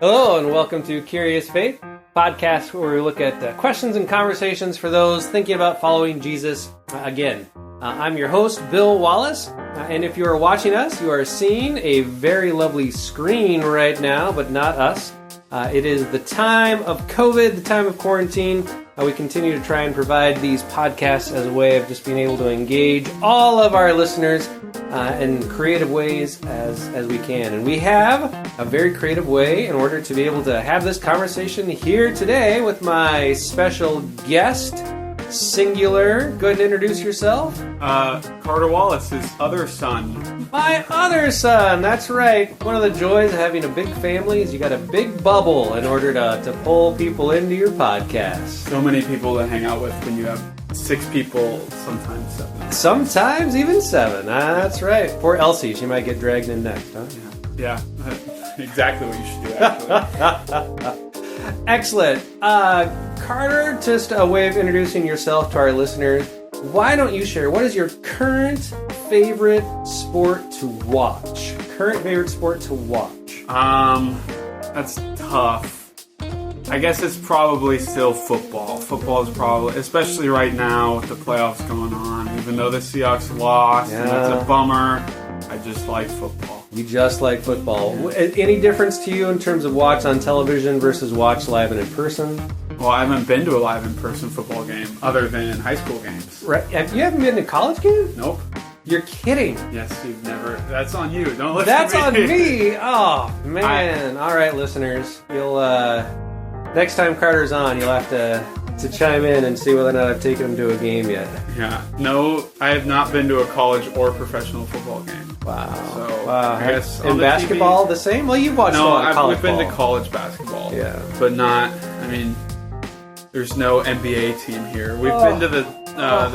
Hello and welcome to Curious Faith, podcast where we look at questions and conversations for those thinking about following Jesus again. I'm your host, Bill Wallace, and if you are watching us, you are seeing a very lovely screen right now, but not us. It is the time of COVID, the time of quarantine. We continue to try and provide these podcasts as a way of just being able to engage all of our listeners in creative ways as we can. And we have a very creative way in order to be able to have this conversation here today with my special guest, Singular. Go ahead and introduce yourself. Carter Wallace, his other son. My other son, that's right. One of the joys of having a big family is you got a big bubble in order to pull people into your podcast. So many people to hang out with when you have 6 people, sometimes 7. Sometimes even 7. That's right. Poor Elsie, she might get dragged in next, huh? Yeah, exactly what you should do, actually. Excellent. Carter, just a way of introducing yourself to our listeners. Why don't you share, what is your current favorite sport to watch? Current favorite sport to watch? That's tough. I guess it's probably still football. Football is probably, especially right now with the playoffs going on, even though the Seahawks lost, and it's a bummer, I just like football. You just like football. Any difference to you in terms of watch on television versus watch live and in person? Well, I haven't been to a live in-person football game other than high school games. Right. You haven't been to a college game? Nope. You're kidding. Yes, you've never. That's on you. Don't listen That's to me. on me. Oh, man. All right, listeners. You'll next time Carter's on, you'll have to chime in and see whether or not I've taken him to a game yet. Yeah. No, I have not been to a college or professional football game. Wow. So, wow. I guess And basketball the same? Well, you've watched a lot of college we've been ball. to college basketball. Yeah. But not, there's no NBA team here. We've been to the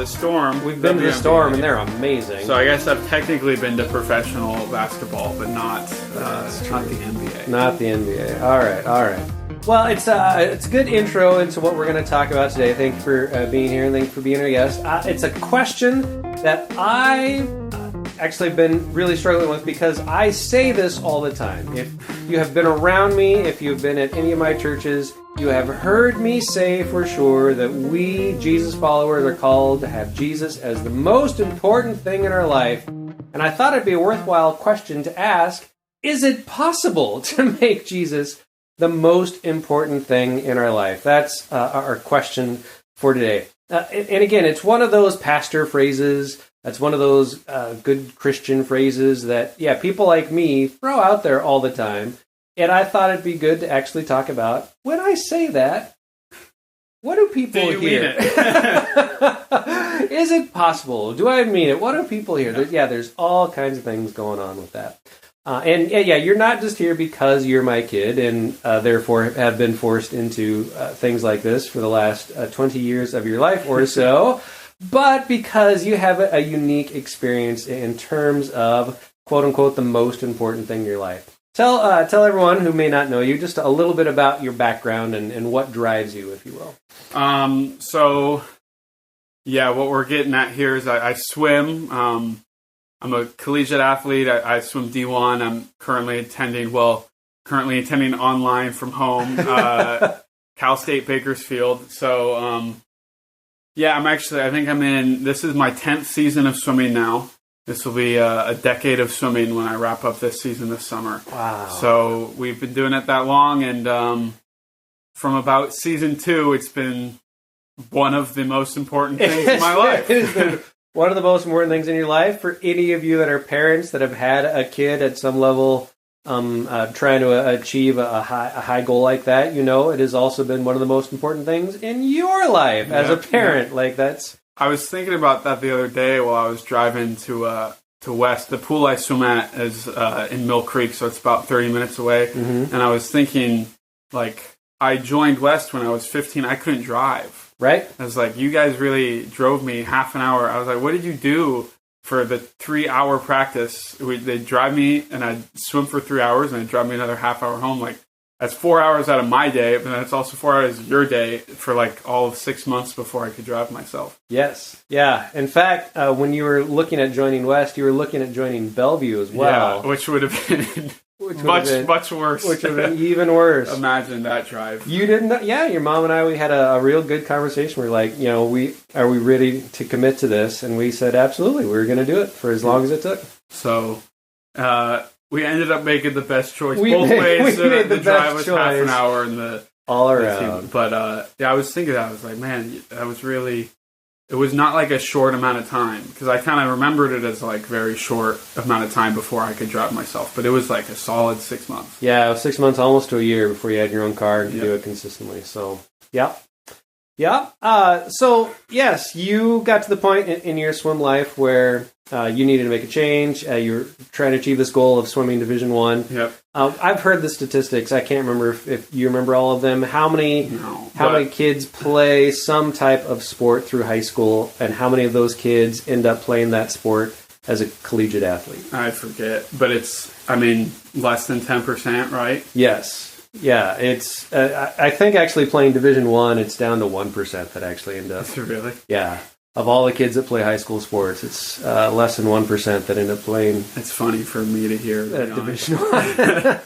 Storm. We've been to the Storm, and they're amazing. So I guess I've technically been to professional basketball, but not the NBA. Not the NBA. All right. Well, it's a good intro into what we're going to talk about today. Thank you for being here, and thank you for being our guest. It's a question that I actually been really struggling with because I say this all the time. If you have been around me, if you've been at any of my churches, you have heard me say for sure that we, Jesus followers, are called to have Jesus as the most important thing in our life. And I thought it'd be a worthwhile question to ask, is it possible to make Jesus the most important thing in our life? That's our question for today. And again, it's one of those pastor phrases. That's one of those good Christian phrases that, people like me throw out there all the time. And I thought it'd be good to actually talk about, when I say that, what do people hear? Mean it? Is it possible? Do I mean it? What do people hear? There's all kinds of things going on with that. You're not just here because you're my kid and therefore have been forced into things like this for the last 20 years of your life or so, but because you have a unique experience in terms of, quote unquote, the most important thing in your life. Tell everyone who may not know you just a little bit about your background and what drives you, if you will. What we're getting at here is I swim. I'm a collegiate athlete. I swim D1. I'm currently attending online from home, Cal State Bakersfield. So, this is my 10th season of swimming now. This will be a decade of swimming when I wrap up this season this summer. Wow. So we've been doing it that long, and from about season 2, it's been one of the most important things in my life. It has been one of the most important things in your life. For any of you that are parents that have had a kid at some level trying to achieve a high goal like that, it has also been one of the most important things in your life as a parent. I was thinking about that the other day while I was driving to West. The pool I swim at is in Mill Creek, so it's about 30 minutes away. Mm-hmm. And I was thinking, I joined West when I was 15. I couldn't drive. Right. I was like, you guys really drove me half an hour. I was like, what did you do for the 3-hour practice? They'd drive me, and I'd swim for 3 hours, and they'd drive me another half hour home. That's 4 hours out of my day, but then it's also 4 hours of your day for all of 6 months before I could drive myself. Yes. Yeah. In fact, when you were looking at joining West, you were looking at joining Bellevue as well. Yeah, which would have been Which much worse. Which would have been even worse. Imagine that drive. You didn't know, yeah, your mom and I, we had a real good conversation. We're like, are we ready to commit to this? And we said, absolutely, we were going to do it for as long as it took. So, we ended up making the best choice both ways. The drive was half an hour and the all around. But I was thinking that. I was like, man, that was really. It was not like a short amount of time because I kind of remembered it as like very short amount of time before I could drive myself. But it was like a solid 6 months. Yeah, it was 6 months, almost to a year before you had your own car and could do it consistently. So, yeah. So, yes, you got to the point in your swim life where you needed to make a change. You were trying to achieve this goal of swimming Division I. Yep. I've heard the statistics. I can't remember if you remember all of them. How many kids play some type of sport through high school, and how many of those kids end up playing that sport as a collegiate athlete? I forget, but it's, less than 10%, right? Yes. Yeah, it's. I think actually playing Division I, it's down to 1% that actually end up. Really? Yeah. Of all the kids that play high school sports, it's less than 1% that end up playing. It's funny for me to hear Division I.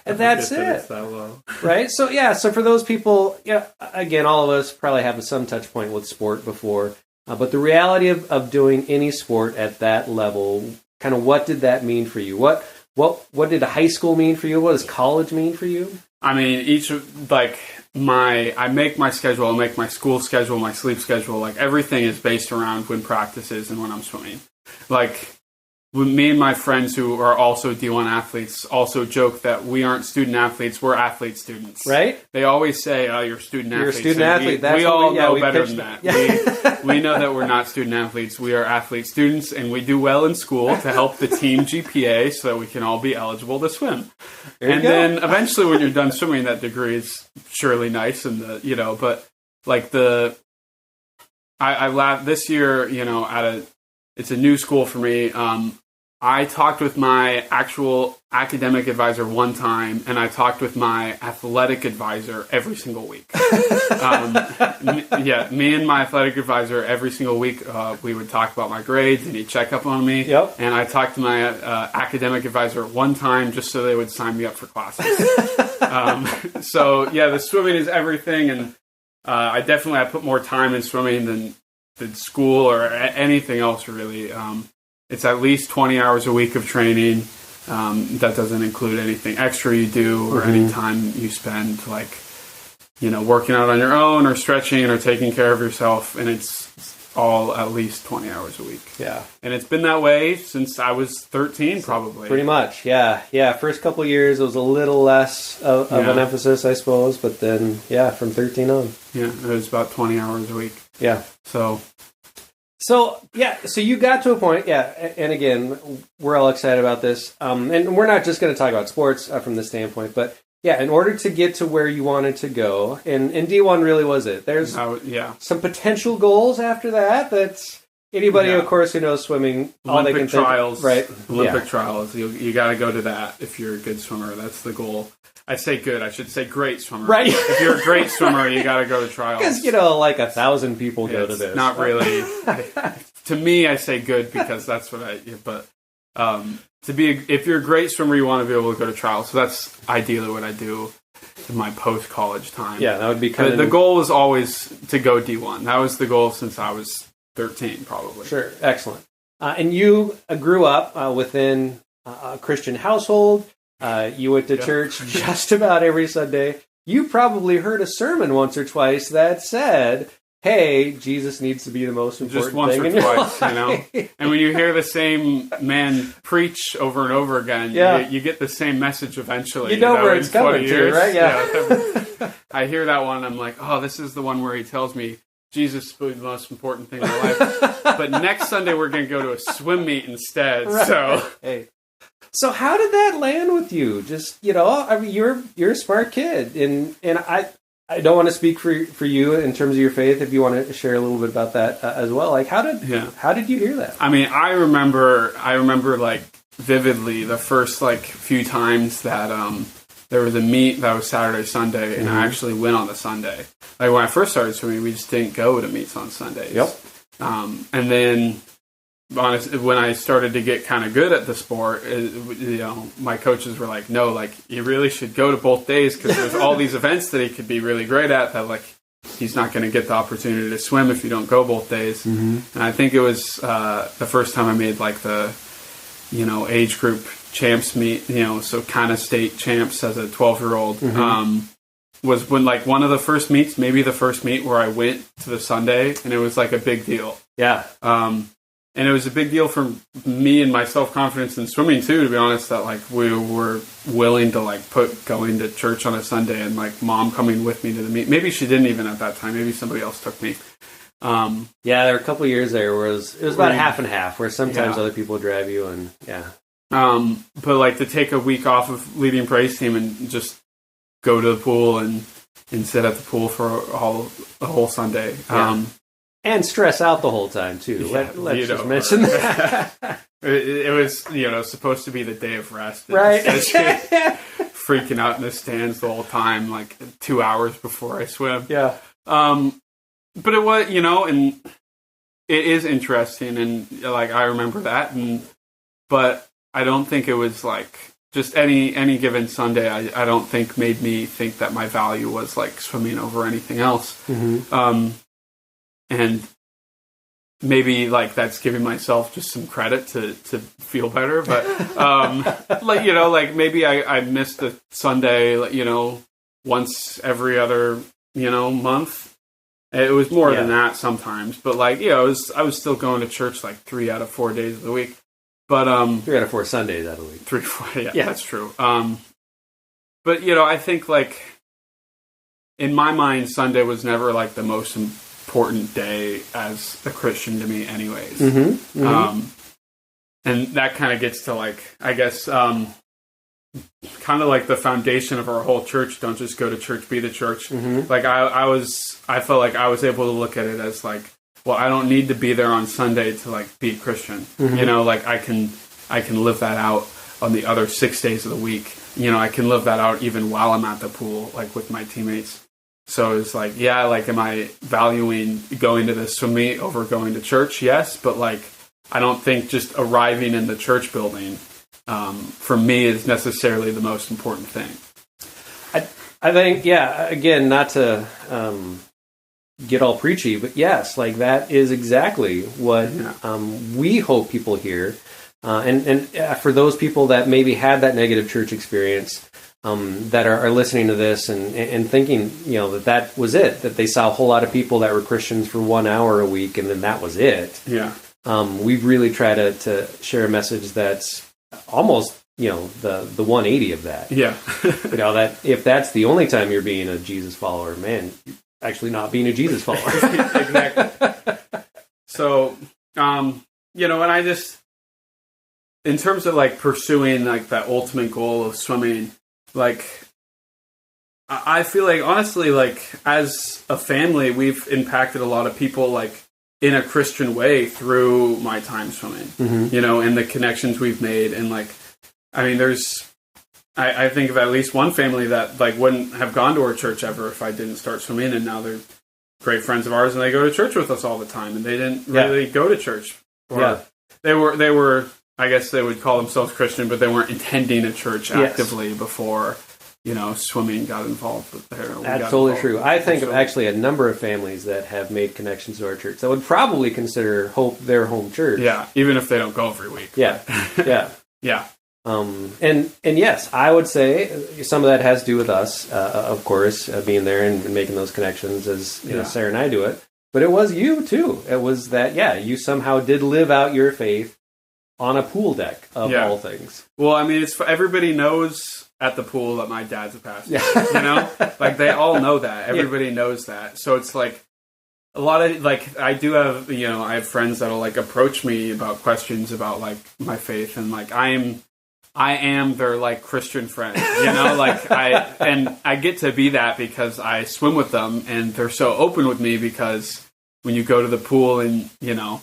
And that's it. It's that low. Right? So, so for those people, again, all of us probably have some touch point with sport before. But the reality of doing any sport at that level, kind of what did that mean for you? What did high school mean for you? What does college mean for you? I make my schedule, I make my school schedule, my sleep schedule, like everything is based around when practice is and when I'm swimming. Like, me and my friends who are also D1 athletes also joke that we aren't student athletes, we're athlete students. Right? They always say, oh, you're student athletes. You're a student athlete. We all know better than that. Yeah. We know that we're not student athletes. We are athlete students, and we do well in school to help the team GPA so that we can all be eligible to swim. Then eventually when you're done swimming, that degree is surely nice, and but like I laughed this year, it's a new school for me. I talked with my actual academic advisor one time, and I talked with my athletic advisor every single week. Me and my athletic advisor every single week, we would talk about my grades, and he'd check up on me. Yep. And I talked to my academic advisor one time just so they would sign me up for classes. The swimming is everything, and I put more time in swimming than school or anything else, really. It's at least 20 hours a week of training. That doesn't include anything extra you do or any time you spend, working out on your own or stretching or taking care of yourself. And it's all at least 20 hours a week. Yeah. And it's been that way since I was 13, probably. Pretty much, yeah. Yeah, first couple of years, it was a little less of an emphasis, I suppose. But then, from 13 on. Yeah, it was about 20 hours a week. Yeah. So you got to a point, and again, we're all excited about this, and we're not just going to talk about sports from this standpoint, but in order to get to where you wanted to go, and D1 really was it. There's some potential goals after that. That's anybody, of course, who knows swimming. Olympic trials, right? Olympic trials. You got to go to that if you're a good swimmer. That's the goal. I say good. I should say great swimmer. Right. If you're a great swimmer, you got to go to trials. Because 1,000 people go to this. Not really. To me, I say good because that's what But if you're a great swimmer, you want to be able to go to trials. So that's ideally what I do in my post-college time. Yeah, that would be the goal was always to go D1. That was the goal since I was 13, probably. Sure, excellent. And you grew up within a Christian household. You went to church just about every Sunday. You probably heard a sermon once or twice that said, hey, Jesus needs to be the most important thing. Just once or twice, And when you hear the same man preach over and over again, you get the same message eventually. You know where it's coming to, right? Yeah. I hear that one, I'm like, oh, this is the one where he tells me Jesus is the most important thing in my life. But next Sunday, we're going to go to a swim meet instead. Right. So... Hey. So how did that land with you? Just, you're a smart kid, and I don't want to speak for you in terms of your faith. If you want to share a little bit about that as well, like how did you hear that? I remember vividly the first few times that there was a meet that was Saturday, Sunday, and I actually went on the Sunday. Like when I first started swimming, we just didn't go to meets on Sundays. Yep. And then honest, when I started to get kind of good at the sport, my coaches were like, no, like you really should go to both days because there's all these events that he could be really great at that like he's not going to get the opportunity to swim if you don't go both days. And I think it was the first time I made like the, age group champs meet, so kind of state champs as a 12-year-old, was when like one of the first meets, maybe the first meet where I went to the Sunday, and it was like a big deal. Yeah. And it was a big deal for me and my self-confidence in swimming too, to be honest, that like we were willing to like put going to church on a Sunday and like mom coming with me to the meet. Maybe she didn't even at that time. Maybe somebody else took me. Yeah, there were a couple of years there where it was about half and half, where sometimes other people would drive you and but like to take a week off of leading praise team and just go to the pool and sit at the pool for a whole Sunday. And stress out the whole time, too. Yeah, Let's just mention that. It was, supposed to be the day of rest. Right. Freaking out in the stands the whole time, like 2 hours before I swim. Yeah. But it was, and it is interesting, and like I remember that, but I don't think it was like just any given Sunday. I don't think made me think that my value was like swimming over anything else. And maybe like that's giving myself just some credit to feel better, but like maybe I missed a Sunday, once every other month. It was more than that sometimes, but like I was still going to church like 3 out of 4 days of the week. But 3 out of 4 Sundays out of the week. 3, 4, yeah, that's true. But I think like in my mind, Sunday was never like the most important day as a Christian to me anyways. And that kind of gets to like, I guess, kind of like the foundation of our whole church. Don't just go to church, be the church. Like I felt like I was able to look at it as like, well, I don't need to be there on Sunday to like be a Christian. Like I can live that out on the other 6 days of the week. I can live that out even while I'm at the pool, like with my teammates. So it's like, am I valuing going to the swim meet over going to church? Yes, but like, I don't think just arriving in the church building, for me, is necessarily the most important thing. I think, again, not to get all preachy, but yes, like that is exactly what we hope people hear. And for those people that maybe had that negative church experience, that are listening to this and thinking, that was it, that they saw a whole lot of people that were Christians for 1 hour a week and then that was it. Yeah. We've really tried to share a message that's almost, the 180 of that. Yeah. That if that's the only time you're being a Jesus follower, man, you're actually not being a Jesus follower. Exactly. So, and I just, in terms of like pursuing like that ultimate goal of swimming, like, I feel like, honestly, like, as a family, we've impacted a lot of people, like, in a Christian way through my time swimming, and the connections we've made. And, like, I mean, I think of at least one family that, like, wouldn't have gone to our church ever if I didn't start swimming, and now they're great friends of ours, and they go to church with us all the time, and they didn't really go to church. Or they were, I guess they would call themselves Christian, but they weren't attending a church actively before, swimming got involved with their. That's totally true. I think of actually a number of families that have made connections to our church that would probably consider Hope their home church. Yeah, even if they don't go every week. Yeah, yeah. And yes, I would say some of that has to do with us, of course, being there and making those connections as Sarah and I do it. But it was you too. It was that you somehow did live out your faith on a pool deck of all things. Well, I mean, it's everybody knows at the pool that my dad's a pastor. Like they all know that. Everybody knows that. So it's like a lot of like I do have I have friends that'll like approach me about questions about like my faith, and like I am their like Christian friend. Like I get to be that because I swim with them, and they're so open with me because when you go to the pool and you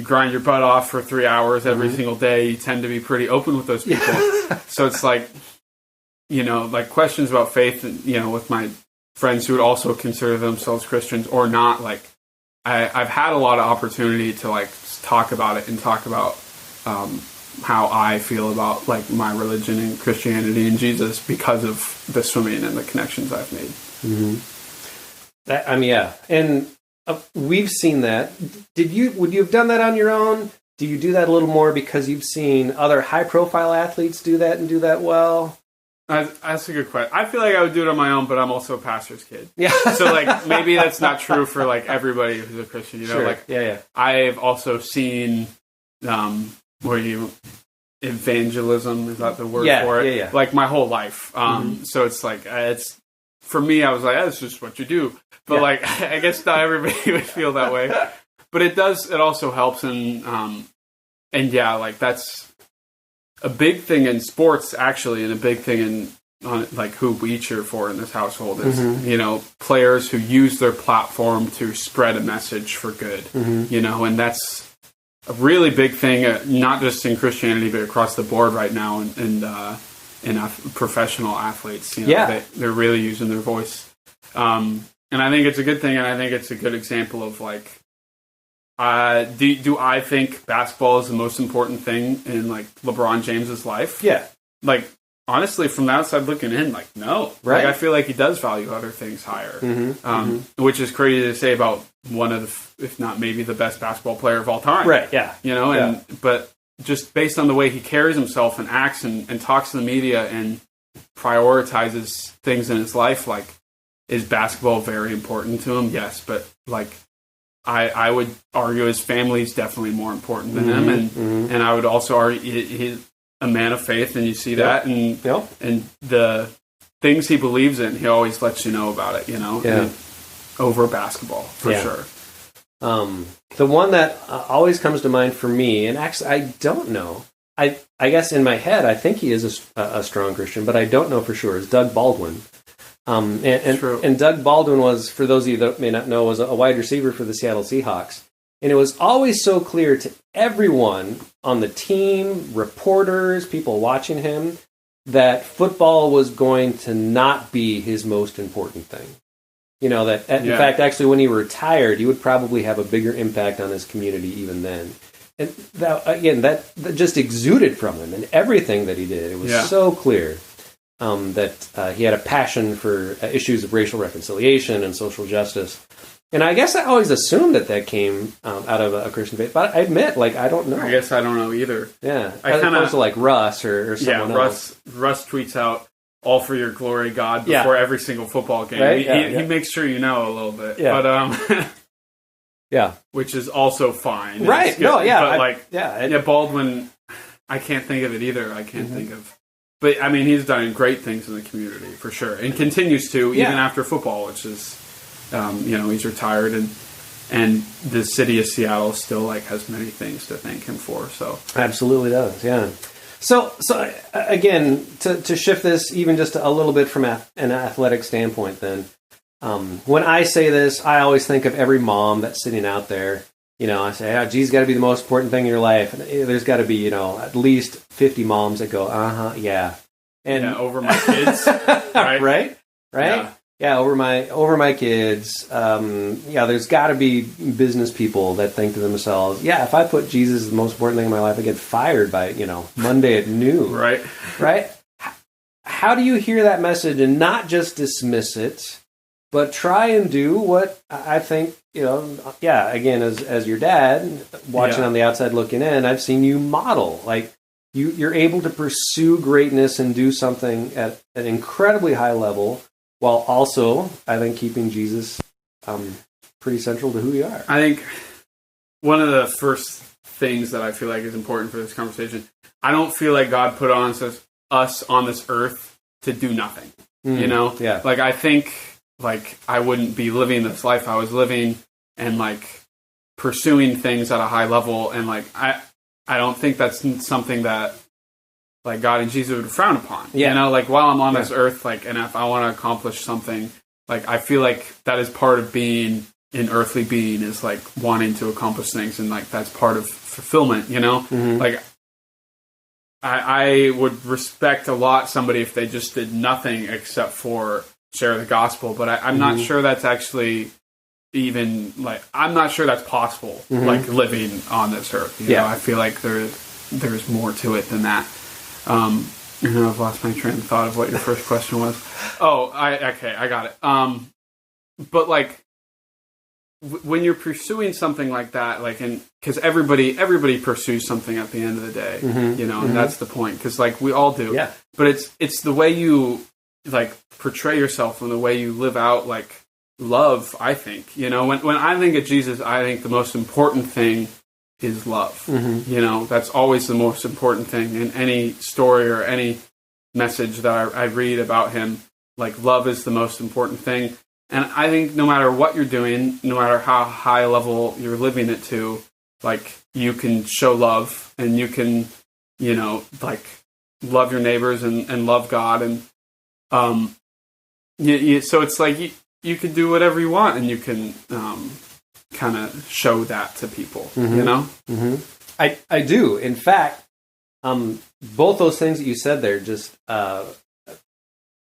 grind your butt off for 3 hours every single day, you tend to be pretty open with those people. So it's like, like questions about faith, with my friends who would also consider themselves Christians or not, like I've had a lot of opportunity to like talk about it and talk about how I feel about like my religion and Christianity and Jesus because of the swimming and the connections I've made. Mm-hmm. Yeah, and we've seen that. Would you have done that on your own? Do you do that a little more because you've seen other high-profile athletes do that and do that well? That's a good question. I feel like I would do it on my own, but I'm also a pastor's kid. Yeah. So like maybe that's not true for like everybody who's a Christian. You know, sure. like yeah. I've also seen evangelism, is that the word for it? Yeah. Like my whole life. So it's like it's for me. I was like, that's just what you do. But like I guess not everybody would feel that way. But it does. It also helps, and yeah, like that's a big thing in sports, actually, and a big thing on like who we cheer for in this household is, you know, players who use their platform to spread a message for good, you know, and that's a really big thing, not just in Christianity, but across the board right now in professional athletes. You know, they're really using their voice. And I think it's a good thing, and I think it's a good example of like, do I think basketball is the most important thing in like LeBron James's life? Yeah. Like honestly, from the outside looking in, like no. Right. Like I feel like he does value other things higher, which is crazy to say about one of the, if not maybe the best basketball player of all time. Right. Yeah. You know, but just based on the way he carries himself and acts and talks to the media and prioritizes things in his life, like is basketball very important to him? Yes, but like. I would argue his family is definitely more important than him, and I would also argue he's a man of faith, and you see that, and the things he believes in, he always lets you know about it, you know, over basketball for sure. The one that always comes to mind for me, and actually I don't know, I guess in my head I think he is a strong Christian, but I don't know for sure, is Doug Baldwin. And Doug Baldwin was, for those of you that may not know, was a wide receiver for the Seattle Seahawks. And it was always so clear to everyone on the team, reporters, people watching him, that football was going to not be his most important thing. You know, that in fact, actually, when he retired, he would probably have a bigger impact on his community even then. And that just exuded from him and everything that he did. It was so clear. That he had a passion for issues of racial reconciliation and social justice. And I guess I always assumed that came out of a Christian faith. But I admit, like, I don't know. I guess I don't know either. Yeah. As opposed to, like, Russ or someone else. Russ tweets out, all for your glory, God, before every single football game. Right? He makes sure you know a little bit. Yeah. But, which is also fine. Right. No, yeah. But, Baldwin, I can't think of it either. I can't think of... But, I mean, he's done great things in the community, for sure. And continues to, even after football, which is, you know, he's retired. And the city of Seattle still, like, has many things to thank him for. So absolutely does, yeah. So again, to shift this even just a little bit from an athletic standpoint then, when I say this, I always think of every mom that's sitting out there. You know, I say, Jesus got to be the most important thing in your life. And there's got to be, you know, at least 50 moms that go, yeah. And over my kids, right? Right? Yeah, over my kids. There's got to be business people that think to themselves, if I put Jesus as the most important thing in my life, I get fired by, you know, Monday at noon. Right? How do you hear that message and not just dismiss it, but try and do what I think, you know, again, as your dad, watching on the outside looking in, I've seen you model. Like, you're able to pursue greatness and do something at an incredibly high level, while also, I think, keeping Jesus pretty central to who you are. I think one of the first things that I feel like is important for this conversation, I don't feel like God put us on this earth to do nothing, you know? Yeah. Like, I think... like, I wouldn't be living this life I was living and, like, pursuing things at a high level. And, like, I don't think that's something that, like, God and Jesus would frown upon. Yeah. You know, like, while I'm on this earth, like, and if I want to accomplish something, like, I feel like that is part of being an earthly being, is, like, wanting to accomplish things. And, like, that's part of fulfillment, you know? Like, I would respect a lot somebody if they just did nothing except for share the gospel, but I'm not sure that's actually even like I'm not sure that's possible. Like living on this earth. You know, I feel like there's more to it than that. I've lost my train of thought of what your first question was. Oh, I got it. But like when you're pursuing something like that, like, and because everybody pursues something at the end of the day, you know, and that's the point. Because like we all do. Yeah. But it's the way you like portray yourself and the way you live out like love. I think, you know, when I think of Jesus, I think the most important thing is love. You know, that's always the most important thing in any story or any message that I read about him. Like, love is the most important thing. And I think no matter what you're doing, no matter how high level you're living it to, like, you can show love and you can, you know, like, love your neighbors and love God. And so it's like you can do whatever you want and you can kind of show that to people, you know? I do. In fact, both those things that you said there just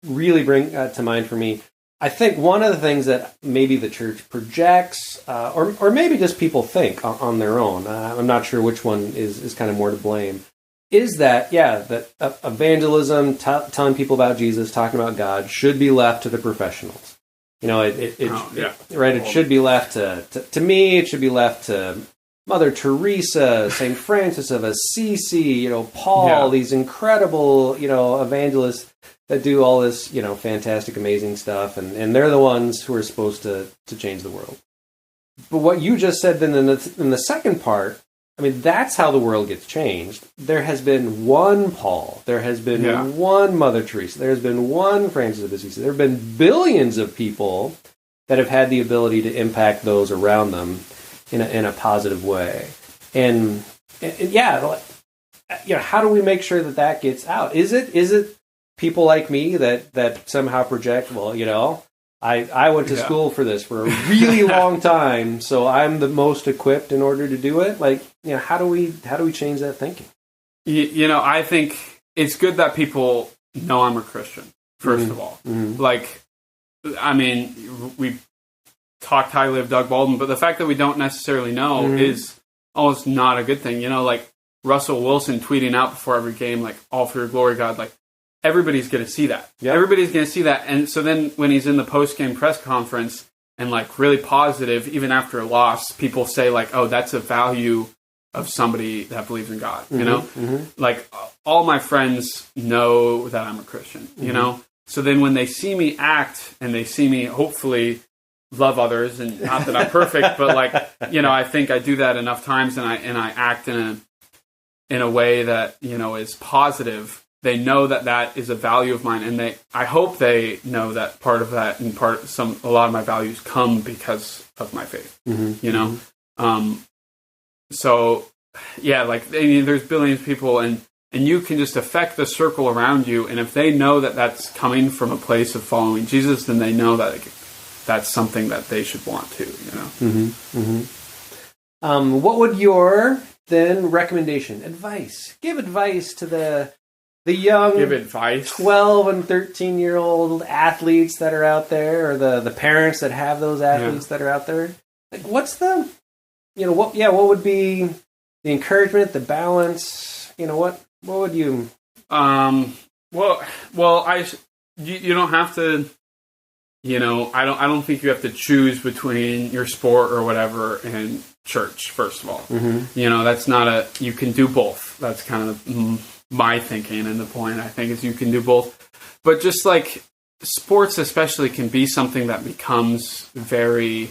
really bring to mind for me. I think one of the things that maybe the church projects, or maybe just people think on their own, I'm not sure which one is kind of more to blame, is that, that evangelism, telling people about Jesus, talking about God, should be left to the professionals. You know, it should be left to me, it should be left to Mother Teresa, St. Francis of Assisi, you know, Paul, these incredible, you know, evangelists that do all this, you know, fantastic, amazing stuff, and they're the ones who are supposed to change the world. But what you just said then in the second part, I mean, that's how the world gets changed. There has been one Paul. There has been one Mother Teresa. There has been one Francis of Assisi. There have been billions of people that have had the ability to impact those around them in a positive way. And you know, how do we make sure that gets out? Is it people like me that somehow project, well, you know, I went to school for this for a really long time, so I'm the most equipped in order to do it? Like, you know, how do we change that thinking? You know, I think it's good that people know I'm a Christian, first of all. Like, I mean, we talked highly of Doug Baldwin, but the fact that we don't necessarily know is almost not a good thing. You know, like Russell Wilson tweeting out before every game, like, all for your glory, God, like, everybody's going to see that. Yep. Everybody's going to see that. And so then when he's in the post-game press conference and like really positive, even after a loss, people say like, oh, that's a value of somebody that believes in God, you know? Like all my friends know that I'm a Christian, you know? So then when they see me act and they see me hopefully love others, and not that I'm perfect, but like, you know, I think I do that enough times and I act in a way that, you know, is positive. They know that is a value of mine, and I hope they know that part of that and a lot of my values come because of my faith. You know, so yeah, like I mean, there's billions of people, and you can just affect the circle around you, and if they know that that's coming from a place of following Jesus, then they know that that's something that they should want to. You know. What would your then recommendation, give advice to the young 12 and 13-year-old athletes that are out there, or the parents that have those athletes that are out there? Like, what's the, you know, what would be the encouragement, the balance? You know, what would you? Well, you don't have to. You know, I don't think you have to choose between your sport or whatever and church. First of all, you know, that's not you can do both. That's kind of my thinking, and the point I think is you can do both. But just like sports especially can be something that becomes very,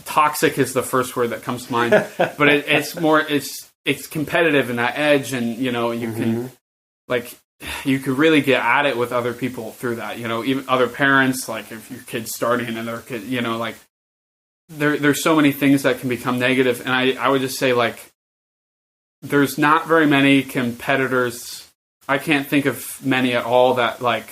toxic is the first word that comes to mind, but it's more, it's competitive in that edge, and you know, you can like, you could really get at it with other people through that, you know, even other parents, like if your kid's starting and their kid, you know, like there's so many things that can become negative. And I would just say, like, there's not very many competitors. I can't think of many at all that, like,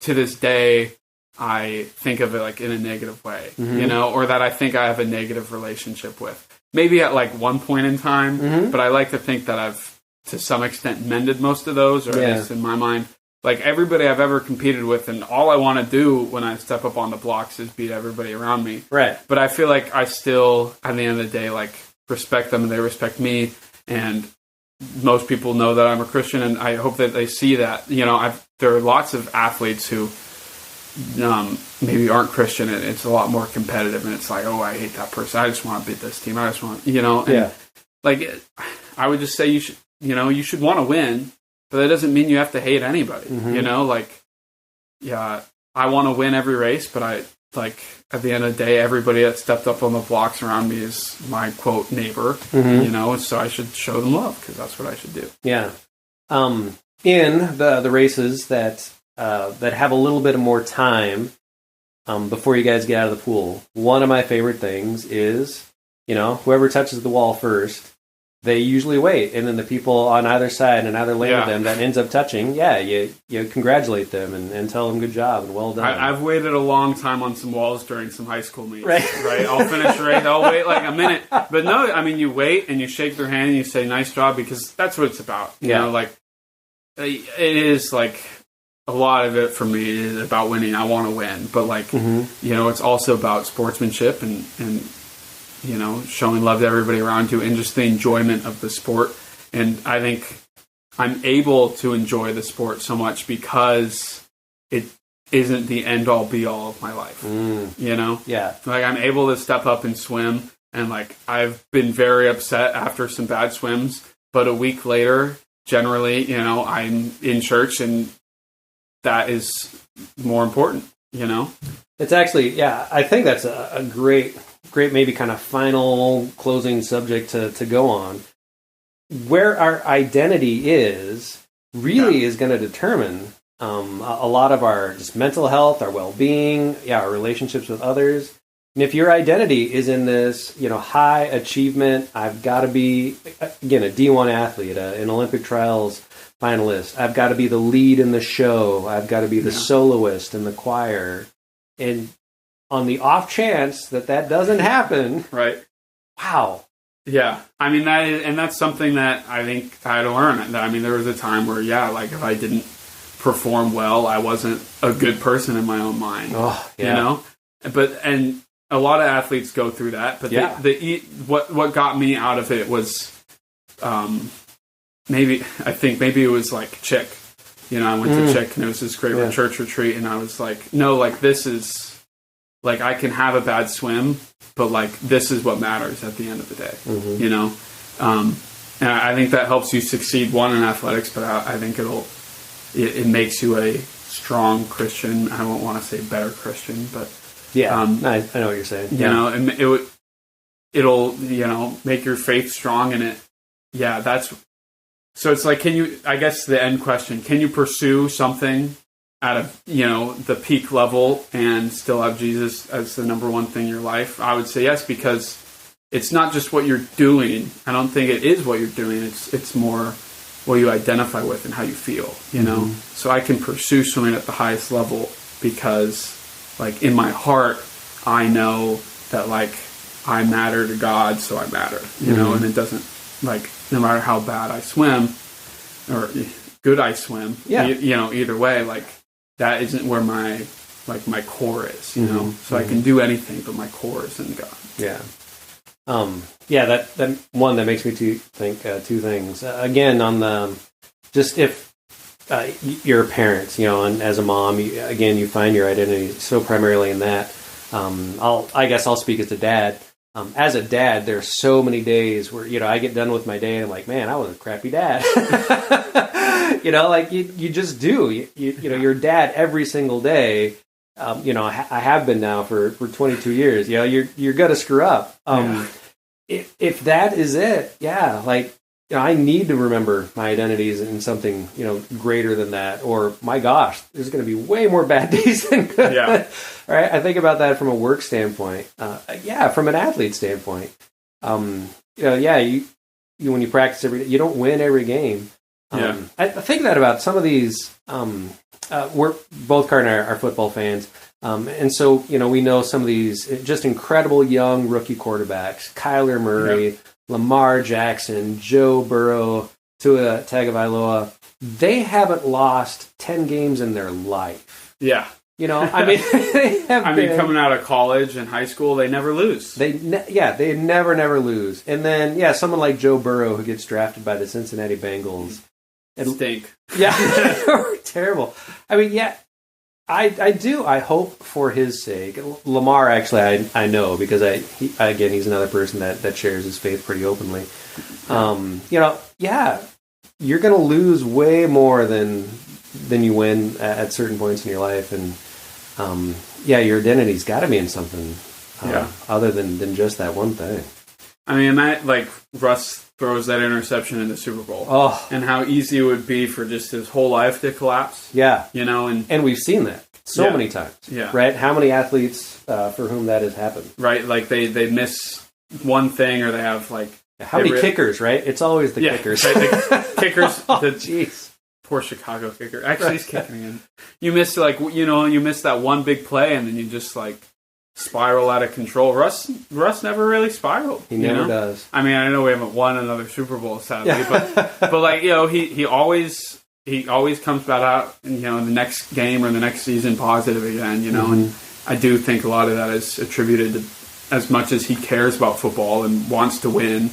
to this day, I think of it like in a negative way, you know, or that I think I have a negative relationship with. Maybe at like one point in time, but I like to think that I've to some extent mended most of those, or at least in my mind. like everybody I've ever competed with, and all I want to do when I step up on the blocks is beat everybody around me. Right. But I feel like I still, at the end of the day, like respect them and they respect me. And most people know that I'm a Christian, and I hope that they see that. You know, there are lots of athletes who maybe aren't Christian, and it's a lot more competitive, and it's like, oh, I hate that person. I just want to beat this team. I just want, you know, and Yeah. like I would just say you should want to win, but that doesn't mean you have to hate anybody. Mhm. You know, like, yeah, I want to win every race, but I like at the end of the day, everybody that stepped up on the blocks around me is my quote neighbor. Mhm. You know, so I should show them love because that's what I should do. Yeah. In the races that have a little bit more time before you guys get out of the pool, one of my favorite things is, you know, whoever touches the wall first, they usually wait, and then the people on either side and either lane of them that ends up touching, you congratulate them and tell them good job and well done. I've waited a long time on some walls during some high school meets. Right. I'll finish a race. I'll wait like a minute. But no, I mean, you wait and you shake their hand and you say, nice job, because that's what it's about. You know, like, it is like a lot of it for me is about winning. I want to win. But like, you know, it's also about sportsmanship and you know, showing love to everybody around you and just the enjoyment of the sport. And I think I'm able to enjoy the sport so much because it isn't the end all be all of my life. You know? Yeah. Like I'm able to step up and swim, and like I've been very upset after some bad swims, but a week later, generally, you know, I'm in church, and that is more important, you know? It's actually, I think that's a great maybe kind of final closing subject to go on. Where our identity is really is going to determine a lot of our just mental health, our well-being, our relationships with others. And if your identity is in this, you know, high achievement, I've got to be, again, a D1 athlete, an Olympic trials finalist. I've got to be the lead in the show. I've got to be the soloist in the choir. And on the off chance that doesn't happen, right? Wow. Yeah, I mean that's something that I think I had to learn. I mean, there was a time where, like if I didn't perform well, I wasn't a good person in my own mind. Oh, yeah. You know, and a lot of athletes go through that. But what got me out of it was, maybe it was like Chick. You know, I went to Chick, and it was this great church retreat, and I was like, no, like this is. Like, I can have a bad swim, but, like, this is what matters at the end of the day, you know? And I think that helps you succeed, one, in athletics, but I think it makes you a strong Christian. I don't want to say better Christian, but... Yeah, I know what you're saying. You know, and it'll, you know, make your faith strong in it. Yeah, that's... So it's like, I guess the end question, can you pursue something at a, you know, the peak level and still have Jesus as the number one thing in your life? I would say yes, because it's not just what you're doing. I don't think it is what you're doing. It's more what you identify with and how you feel, you know? So I can pursue swimming at the highest level because, like, in my heart, I know that, like, I matter to God, so I matter, you know? And it doesn't, like, no matter how bad I swim or good I swim, you know, either way, like, that isn't where my core is, you know. So I can do anything, but my core is in God. Yeah. That one that makes me think two things. Again, on the just if you're a parent, you know, and as a mom, you find your identity so primarily in that. I guess I'll speak as a dad. As a dad, there's so many days where, you know, I get done with my day and I'm like, man, I was a crappy dad. You know, like you just do. You know, you're dad every single day. You know, I have been now for 22 years. You know, you're gonna screw up. If that is it, like, you know, I need to remember my identities in something, you know, greater than that. Or my gosh, there's going to be way more bad days than good. Yeah. Right? I think about that from a work standpoint. From an athlete standpoint. You know, you when you practice every day, you don't win every game. I think that about some of these. We're both Card and I are football fans. And so, you know, we know some of these just incredible young rookie quarterbacks, Kyler Murray, Lamar Jackson, Joe Burrow, Tua Tagovailoa. they haven't lost 10 games in their life. Yeah. You know, I mean, coming out of college and high school, they never lose. They never lose. And then, someone like Joe Burrow who gets drafted by the Cincinnati Bengals. Stink. Yeah, terrible. I mean, I hope for his sake. Lamar, actually, I know because he's another person that shares his faith pretty openly. You're going to lose way more than you win at certain points in your life, and your identity's got to be in something other than just that one thing. I mean, Russ throws that interception in the Super Bowl. Oh. And how easy it would be for just his whole life to collapse. Yeah. You know, and we've seen that so many times. Yeah. Right? How many athletes for whom that has happened? Right. Like they miss one thing, or they have how many kickers, right? It's always the kickers. Right? The kickers. Jeez. Poor Chicago kicker. Actually, he's kicking in. You miss you miss that one big play, and then you just spiral out of control. Russ never really spiraled. He never does. I mean, I know we haven't won another Super Bowl, sadly, but he always comes back out, in the next game or the next season positive again. And I do think a lot of that is attributed to, as much as he cares about football and wants to win.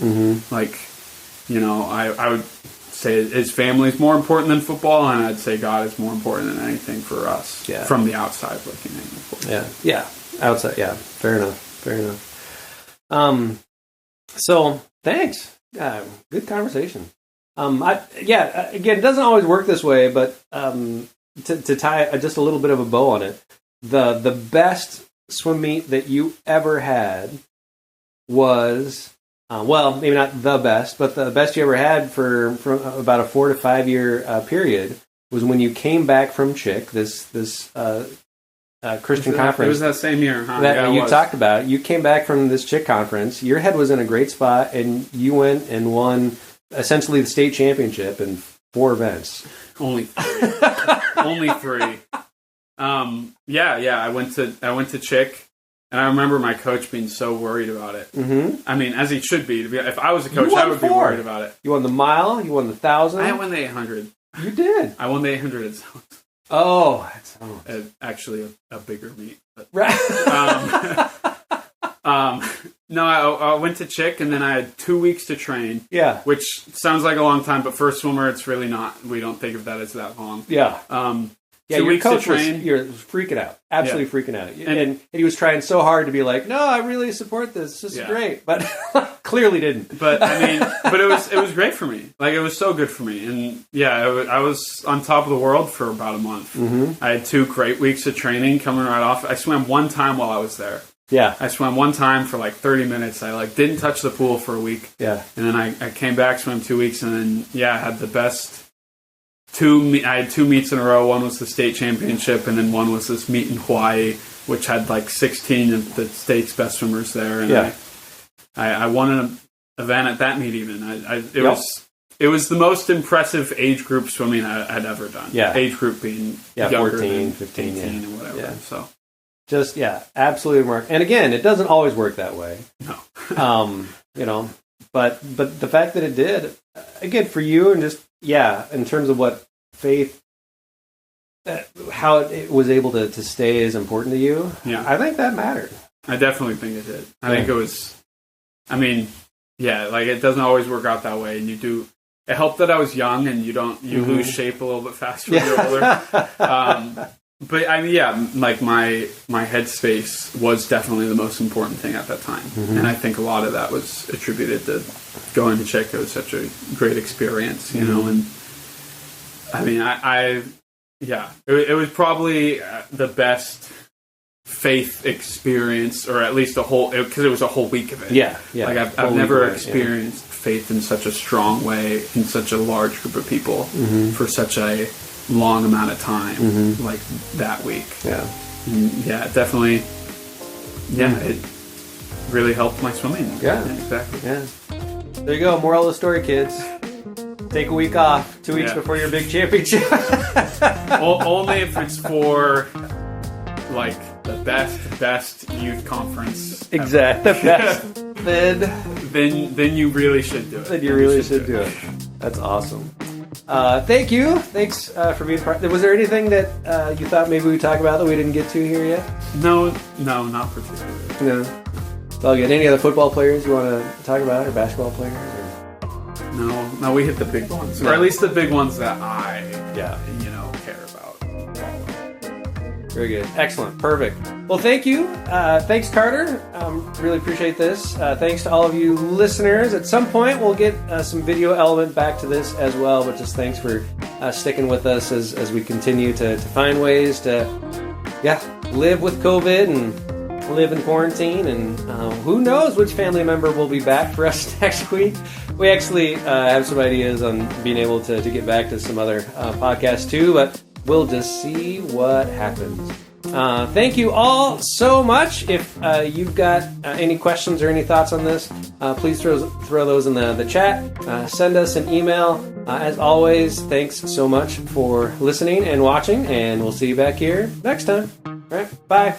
I would say his family is more important than football, and I'd say God is more important than anything for us from the outside looking in. Yeah. Outside, fair enough. So thanks. Good conversation. Again, it doesn't always work this way, but to tie just a little bit of a bow on it, the best swim meet that you ever had was, maybe not the best, but the best you ever had for about a 4 to 5 year period was when you came back from CHIC, this Christian conference. It was that same year, huh? That you talked about. You came back from this CHIC conference. Your head was in a great spot, and you went and won essentially the state championship in 4 events. Only 3. I went to CHIC, and I remember my coach being so worried about it. Mm-hmm. I mean, as he should be. If I was a coach, I would be worried about it. You won the mile. You won the 1,000. I won the 800. You did. I won the 800 at Zones. Oh, that's actually a bigger meet. But, right. No, I went to CHIC, and then I had 2 weeks to train. Yeah. Which sounds like a long time, but for a swimmer, it's really not. We don't think of that as that long. Yeah. 2 weeks to train. You're freaking out. Absolutely freaking out. And he was trying so hard to be like, no, I really support this. This is great. But clearly didn't. But I mean, it was great for me. It was so good for me. And I was on top of the world for about a month. Mm-hmm. I had 2 great weeks of training coming right off. I swam one time while I was there. Yeah. I swam one time for 30 minutes. I didn't touch the pool for a week. Yeah. And then I came back, swam 2 weeks, and then I had the best I had 2 meets in a row. One was the state championship, and then one was this meet in Hawaii, which had 16 of the state's best swimmers there. And I won an event at that meet even. It was the most impressive age group swimming I'd ever done. Yeah. Age group being younger 14, 15, 18 or whatever. Yeah. So. Just, absolutely remarkable. And again, it doesn't always work that way. No. But the fact that it did, again, for you and just, in terms of what faith, how it was able to stay is important to you, I think that mattered. I definitely think it did. I think it was, it doesn't always work out that way. And it helped that I was young and you lose shape a little bit faster when you're older. But my headspace was definitely the most important thing at that time. Mm-hmm. And I think a lot of that was attributed to going to CHIC. It was such a great experience, you know, and it was probably the best faith experience, or at least because it was a whole week of it. Yeah. I've never experienced faith in such a strong way in such a large group of people for such a long amount of time, like that week. It definitely. It really helped my swimming. Yeah, exactly. Yeah. There you go. Moral of the story, kids. Take a week off. 2 weeks before your big championship. Only if it's for the best youth conference. Exactly. The best. Then you really should do it. Then you really should do it. That's awesome. Thank you. Thanks for being part. Was there anything that you thought maybe we'd talk about that we didn't get to here yet? No, not particularly. No. It's all good. Any other football players you want to talk about, or basketball players? Or? No, we hit the big ones, or at least the big ones that I, care about. Very good. Excellent. Perfect. Well, thank you. Thanks, Carter. Really appreciate this. Thanks to all of you listeners. At some point, we'll get some video element back to this as well, but just thanks for sticking with us as we continue to find ways to, live with COVID and live in quarantine, and who knows which family member will be back for us next week. We actually have some ideas on being able to get back to some other podcasts too, but we'll just see what happens. Thank you all so much. If you've got any questions or any thoughts on this, please throw those in the chat. Send us an email. As always, thanks so much for listening and watching, and we'll see you back here next time. All right, bye.